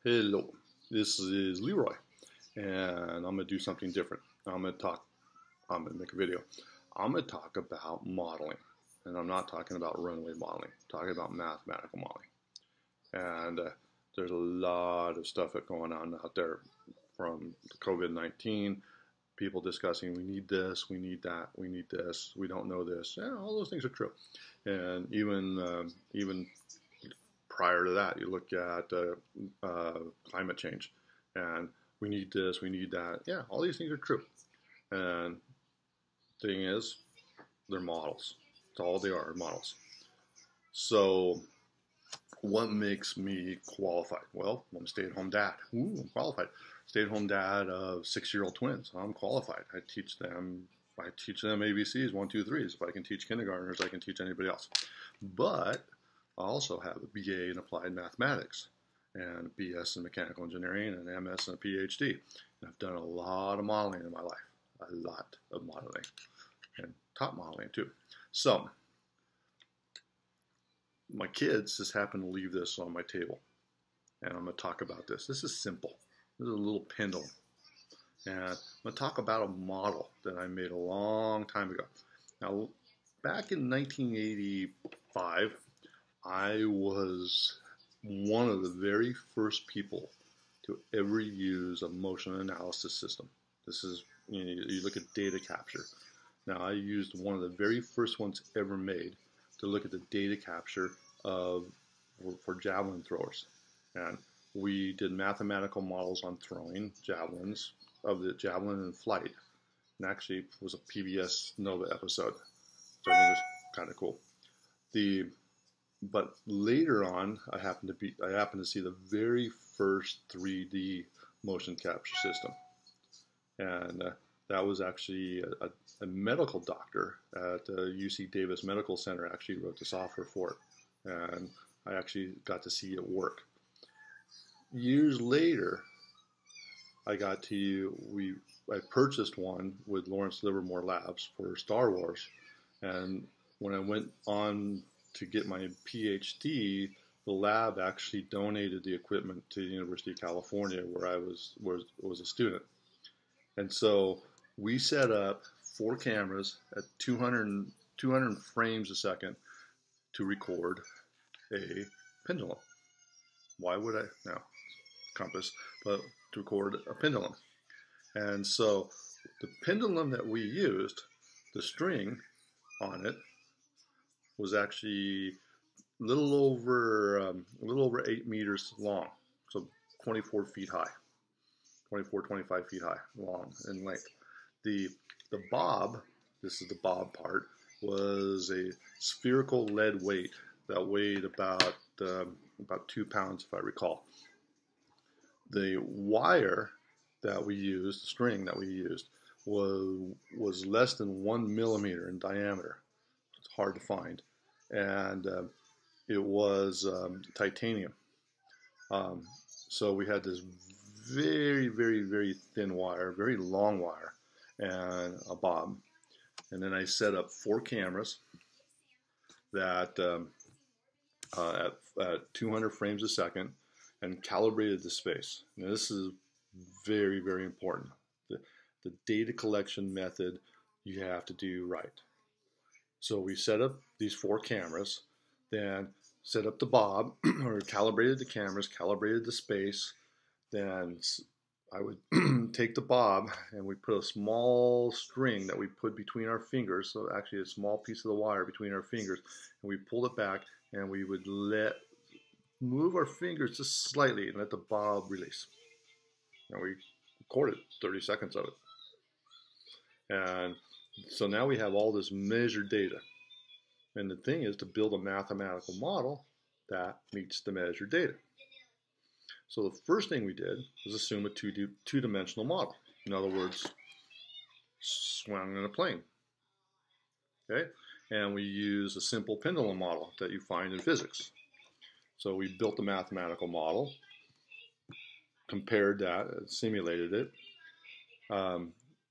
Hello, this is Leroy, and I'm gonna do something different. I'm gonna make a video. I'm gonna talk about modeling, and I'm not talking about runway modeling. I'm talking about mathematical modeling. And there's a lot of stuff that's going on out there from COVID-19. People discussing we need this, we need that, we need this, we don't know this. Yeah, all those things are true. And even prior to that, you look at climate change, and we need this, we need that. Yeah, all these things are true. And the thing is, they're models. That's all they are, models. So, what makes me qualified? Well, I'm a stay-at-home dad. Ooh, I'm qualified. Stay-at-home dad of 6-year-old twins. I'm qualified. I teach them ABCs, 1, 2, 3s. If I can teach kindergartners, I can teach anybody else. But I also have a BA in applied mathematics and a BS in mechanical engineering and an MS and a PhD. And I've done a lot of modeling in my life, a lot of modeling, and top modeling too. So my kids just happen to leave this on my table, and I'm going to talk about this. This is simple. This is a little pendulum, and I'm going to talk about a model that I made a long time ago. Now, back in 1985, I was one of the very first people to ever use a motion analysis system. This is, you look at data capture. Now, I used one of the very first ones ever made to look at the data capture for javelin throwers. And we did mathematical models on throwing javelins, of the javelin in flight. And actually, it was a PBS Nova episode, so I think it was kind of cool. But later on, I happened to see the very first 3D motion capture system, and that was actually a medical doctor at UC Davis Medical Center actually wrote the software for it, and I actually got to see it work. Years later, I purchased one with Lawrence Livermore Labs for Star Wars, and when I went on to get my PhD, the lab actually donated the equipment to the University of California, where I was a student. And so we set up 4 cameras at 200 frames a second to record a pendulum. Why would I? No, compass, but to record a pendulum. And so the pendulum that we used, the string on it, was actually a little over 8 meters long, so 24 feet high, 25 feet high, long in length. The bob, this is the bob part, was a spherical lead weight that weighed about 2 pounds, if I recall. The wire that we used, the string that we used, was less than 1 millimeter in diameter. It's hard to find, and it was titanium. So we had this very, very, very thin wire, very long wire, and a bob. And then I set up 4 cameras that at 200 frames a second and calibrated the space. Now this is very, very important. The data collection method you have to do right. So we set up these 4 cameras, then set up the bob, or calibrated the cameras, calibrated the space. Then I would take the bob and we put a small string that we put between our fingers, so actually a small piece of the wire between our fingers, and we pulled it back and we would move our fingers just slightly and let the bob release. And we recorded 30 seconds of it. And so now we have all this measured data. And the thing is to build a mathematical model that meets the measured data. So the first thing we did was assume a two-dimensional model. In other words, swung in a plane. Okay? And we use a simple pendulum model that you find in physics. So we built a mathematical model, compared that, simulated it,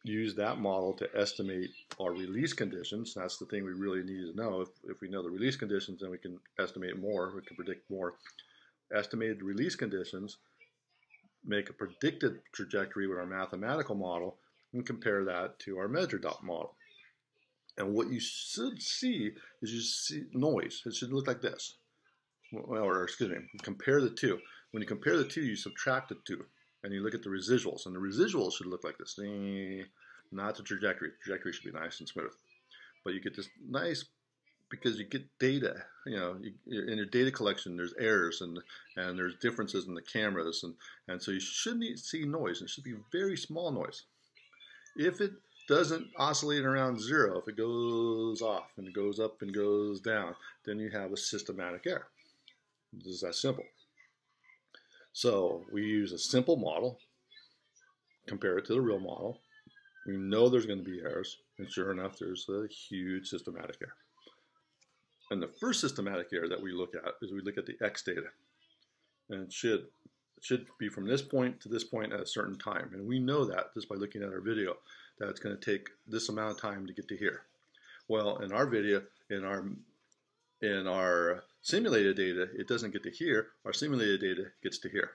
used that model to estimate our release conditions. That's the thing we really need to know. If we know the release conditions, then we can estimate more, we can predict more. Estimated release conditions, make a predicted trajectory with our mathematical model and compare that to our measured model. And what you should see is you see noise. It should look like this. Or excuse me, compare the two. When you compare the two, you subtract the two. And you look at the residuals. And the residuals should look like this. Not the trajectory. The trajectory should be nice and smooth. But you get this nice, because you get data. You know, in your data collection, there's errors and there's differences in the cameras. And so you shouldn't see noise. It should be very small noise. If it doesn't oscillate around 0, if it goes off and it goes up and goes down, then you have a systematic error. This is that simple. So we use a simple model, compare it to the real model. We know there's going to be errors, and sure enough, there's a huge systematic error. And the first systematic error that we look at is we look at the X data. And it should be from this point to this point at a certain time. And we know that just by looking at our video, that it's going to take this amount of time to get to here. Well, in our video, in our simulated data, it doesn't get to here. Our simulated data gets to here.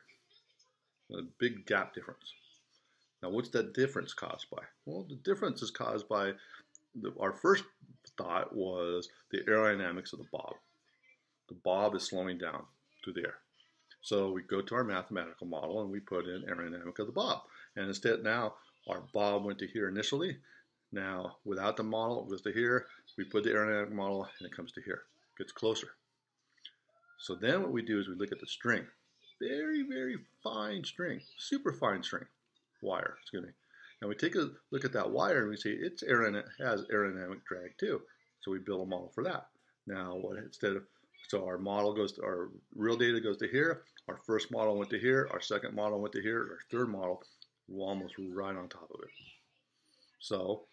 A big gap difference. Now, what's that difference caused by? Well, the difference is caused by our first thought was the aerodynamics of the bob. The bob is slowing down through the air. So we go to our mathematical model and we put in aerodynamic of the bob. And instead now our bob went to here initially. Now without the model, it goes to here. We put the aerodynamic model and it comes to here. It gets closer. So then what we do is we look at the string. Very, very fine string. Super fine string. Wire, excuse me. And we take a look at that wire and we see it has aerodynamic drag too. So we build a model for that. Now so our model our real data goes to here, our first model went to here, our second model went to here, our third model, we're almost right on top of it. So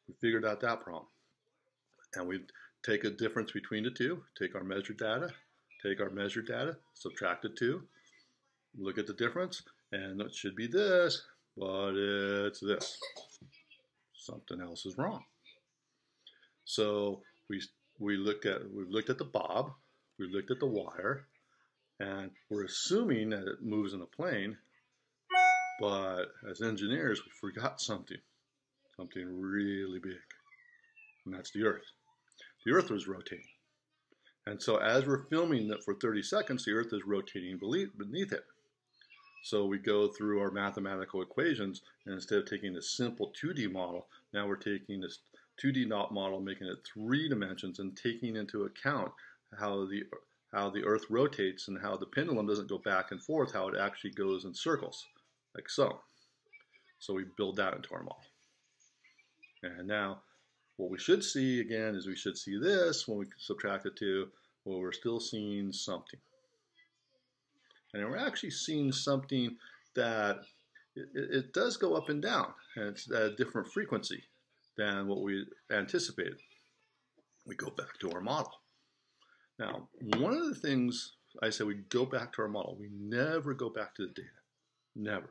we figured out that problem. And we take a difference between the two, take our measured data, subtract the two, look at the difference, and it should be this, but it's this. Something else is wrong. So we've looked at the bob, we looked at the wire, and we're assuming that it moves in a plane, but as engineers, we forgot something really big, and that's the Earth. The Earth was rotating. And so as we're filming that for 30 seconds, the Earth is rotating beneath it. So we go through our mathematical equations, and instead of taking this simple 2D model, now we're taking this 2D model, making it 3 dimensions, and taking into account how the Earth rotates and how the pendulum doesn't go back and forth, how it actually goes in circles, like so. So we build that into our model. And now what we should see again is we should see this when we subtract the two. Well, we're still seeing something. And we're actually seeing something that it does go up and down, and it's at a different frequency than what we anticipated. We go back to our model. Now, one of the things I said, we go back to our model. We never go back to the data. Never.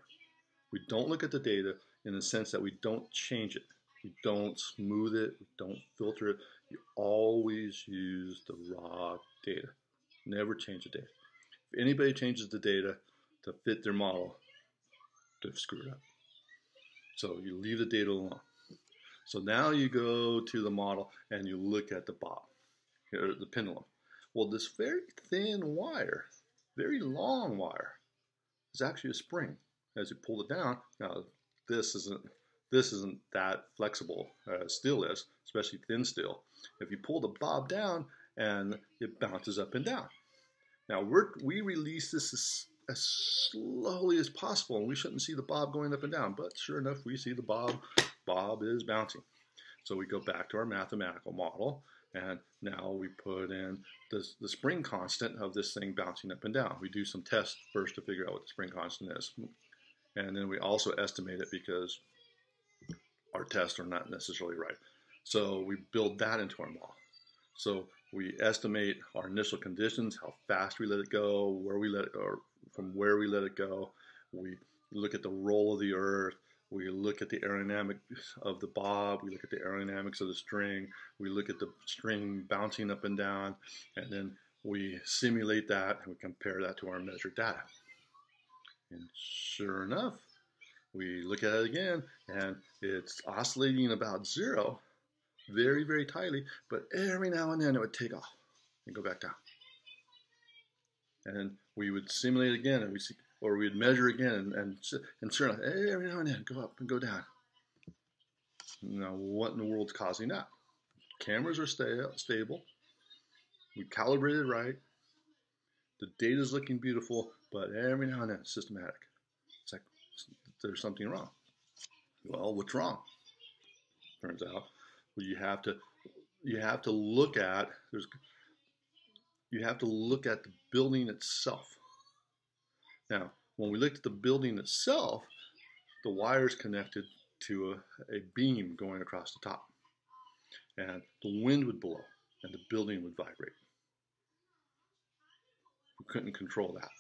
We don't look at the data in the sense that we don't change it. We don't smooth it. We don't filter it. You always use the raw data. Never change the data. If anybody changes the data to fit their model, they've screwed up. So you leave the data alone. So now you go to the model and you look at the bob, or the pendulum. Well, this very thin wire, very long wire, is actually a spring. As you pull it down, now this isn't that flexible as steel is, especially thin steel. If you pull the bob down, and it bounces up and down. Now we release this as slowly as possible, and we shouldn't see the bob going up and down, but sure enough, we see the bob is bouncing. So we go back to our mathematical model, and now we put in the spring constant of this thing bouncing up and down. We do some tests first to figure out what the spring constant is. And then we also estimate it because our tests are not necessarily right. So we build that into our model. So we estimate our initial conditions, how fast we let it go, from where we let it go. We look at the roll of the Earth. We look at the aerodynamics of the bob. We look at the aerodynamics of the string. We look at the string bouncing up and down. And then we simulate that and we compare that to our measured data. And sure enough, we look at it again, and it's oscillating about zero, very, very tightly, but every now and then it would take off and go back down. And we would simulate again, and we see, or we'd measure again, and sure enough, every now and then go up and go down. Now, what in the world's causing that? Cameras are stable. We calibrated right. The data's looking beautiful, but every now and then it's systematic. It's like there's something wrong. Well, what's wrong? Turns out, well, you have to look at the building itself. Now, when we looked at the building itself, the wires connected to a beam going across the top, and the wind would blow, and the building would vibrate. We couldn't control that.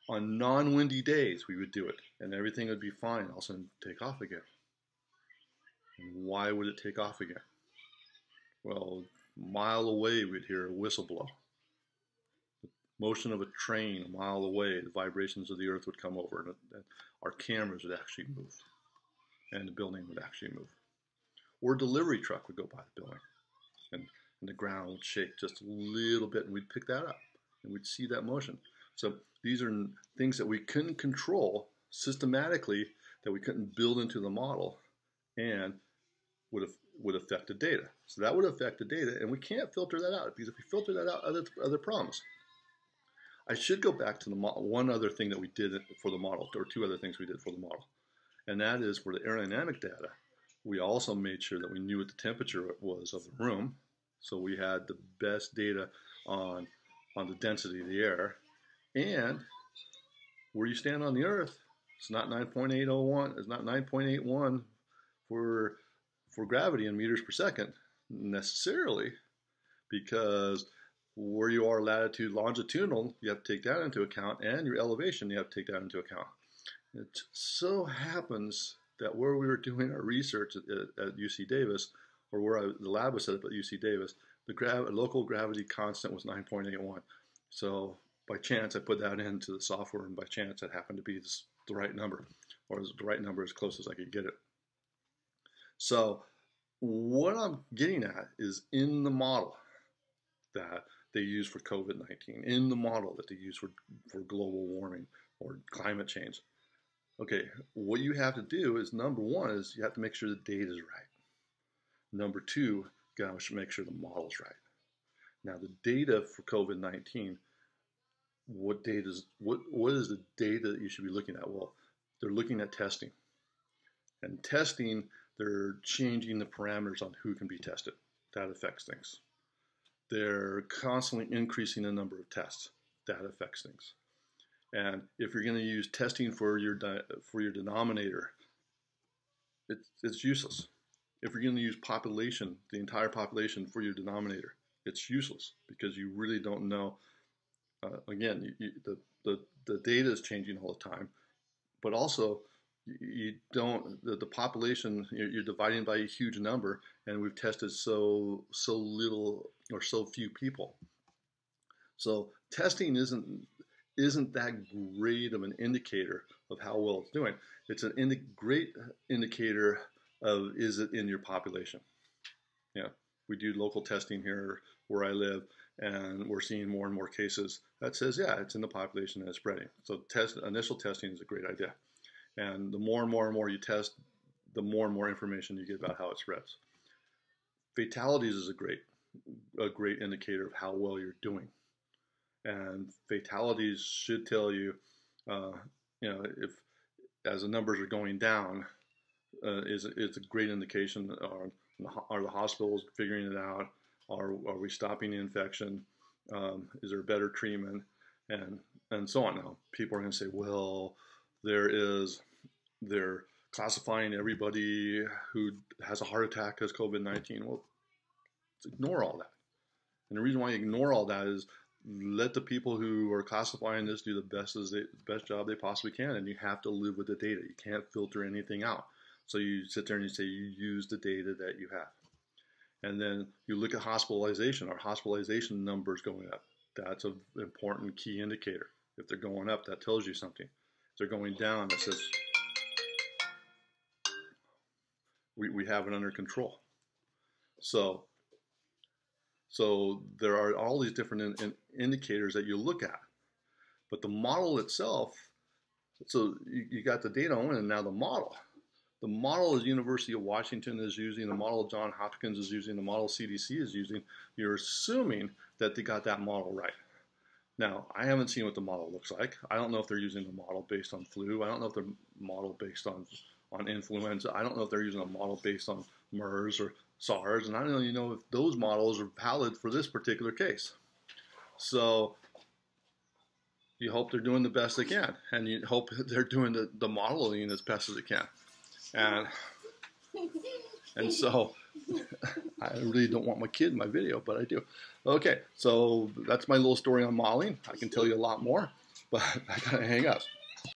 On non-windy days, we would do it, and everything would be fine. All of a sudden, take off again. And why would it take off again? Well, a mile away, we'd hear a whistle blow. The motion of a train a mile away, the vibrations of the earth would come over, and our cameras would actually move, and the building would actually move. Or a delivery truck would go by the building, and the ground would shake just a little bit, and we'd pick that up, and we'd see that motion. So these are things that we couldn't control systematically, that we couldn't build into the model, and would affect the data. So that would affect the data, and we can't filter that out, because if we filter that out, other problems. I should go back to the one other thing that we did for the model, or two other things we did for the model, and that is for the aerodynamic data. We also made sure that we knew what the temperature was of the room, so we had the best data on the density of the air, and where you stand on the Earth. It's not 9.801. It's not 9.81 for gravity in meters per second necessarily, because where you are latitude, longitudinal, you have to take that into account, and your elevation, you have to take that into account. It so happens that where we were doing our research at UC Davis, or where the lab was set up at UC Davis, the local gravity constant was 9.81. So by chance, I put that into the software, and by chance, it happened to be the right number, or the right number as close as I could get it. So what I'm getting at is, in the model that they use for COVID-19, in the model that they use for global warming or climate change, okay, what you have to do is, number one, is you have to make sure the data is right. Number two, you got to make sure the model's right. Now, the data for COVID-19, what is the data that you should be looking at? Well, they're looking at testing. And testing, they're changing the parameters on who can be tested. That affects things. They're constantly increasing the number of tests. That affects things. And if you're going to use testing for your denominator, it's useless. If you're going to use population, the entire population for your denominator, it's useless, because you really don't know. Again, the data is changing all the time, but also you don't, the population, you're dividing by a huge number, and we've tested so little or so few people. So testing isn't that great of an indicator of how well it's doing. It's a great indicator of, is it in your population? Yeah, we do local testing here where I live, and we're seeing more and more cases that says, yeah, it's in the population and it's spreading. So initial testing is a great idea. And the more and more you test, the more and more information you get about how it spreads. Fatalities is a great indicator of how well you're doing. And fatalities should tell you, if as the numbers are going down, it's a great indication. Are the hospitals figuring it out? Are we stopping the infection? Is there better treatment? And so on. Now, people are going to say, well, they're classifying everybody who has a heart attack as COVID-19. Well, ignore all that. And the reason why you ignore all that is, let the people who are classifying this do the best job they possibly can, and you have to live with the data. You can't filter anything out. So you sit there and you say you use the data that you have. And then you look at hospitalization. Our hospitalization numbers going up. That's an important key indicator. If they're going up, that tells you something. If they're going down, that says we have it under control. So there are all these different indicators that you look at. But the model itself, so you got the data on, and now the model. The model the University of Washington is using, the model Johns Hopkins is using, the model CDC is using, you're assuming that they got that model right. Now, I haven't seen what the model looks like. I don't know if they're using a model based on flu. I don't know if they're model based on influenza. I don't know if they're using a model based on MERS or SARS, and I don't even know if those models are valid for this particular case. So you hope they're doing the best they can, and you hope they're doing the modeling as best as they can. And so I really don't want my kid in my video, but I do. Okay, so that's my little story on modeling. I can tell you a lot more, but I gotta hang up.